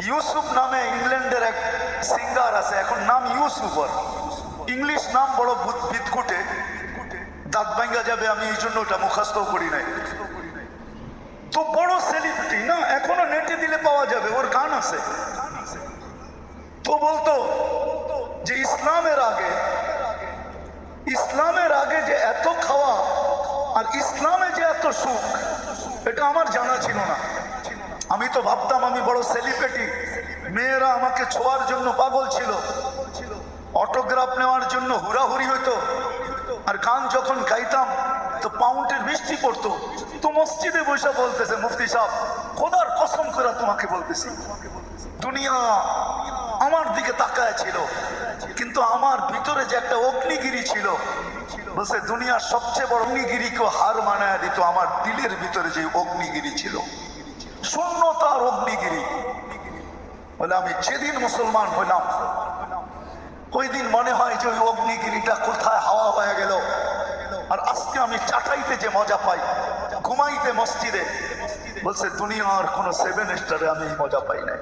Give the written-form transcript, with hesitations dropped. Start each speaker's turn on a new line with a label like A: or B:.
A: ইউসুফ নামে ইংল্যান্ডের এক সিঙ্গার আছে, এখন নাম ইউসুফ, আর ইংলিশ নাম বড় বিদকুটে, দাঁত ভাঙ্গা যাবে, আমি এই জন্য ওটা মুখস্থ করি নাই। তো বড় সেলিব্রিটি না, এখনো নেটে দিলে পাওয়া যাবে, ওর গান আছে। তো বলতো যে ইসলামের আগে যে এত খাওয়া আর ইসলামে যে এত সুখ, এটা আমার জানা ছিল না। আমি তো ভাবতাম আমি বড় সেলিব্রিটি, মেয়েরা আমাকে ছোঁয়ার জন্য পাগল ছিল, অটোগ্রাফ নেওয়ার জন্য হুড়াহুড়ি হইতো, আর গান যখন গাইতাম তো পাউন্ডের বৃষ্টি পড়তো। তো মসজিদে বসে বলতেছে, মুফতি সাহেব খোদার কসম করে তোমাকে বলতেছি, দুনিয়া আমার দিকে তাকায় ছিল, কিন্তু আমার ভিতরে যে একটা অগ্নিগিরি ছিল, বলছে দুনিয়ার সবচেয়ে বড় অগ্নিগিরিকে হার মানায় দিত আমার দিলের ভিতরে যে অগ্নিগিরি ছিল, শূন্যতার অগ্নিগিরি। বলে আমি যেদিন মুসলমান হইলাম ওই দিন মনে হয় যে ওই অগ্নিগিরিটা কোথায় হাওয়া হয়ে গেল। আর আজকে আমি চাটাইতে যে মজা পাই, ঘুমাইতে মসজিদে, বলছে দুনিয়ার কোন 7 স্টারে আমি মজা পাই নাই।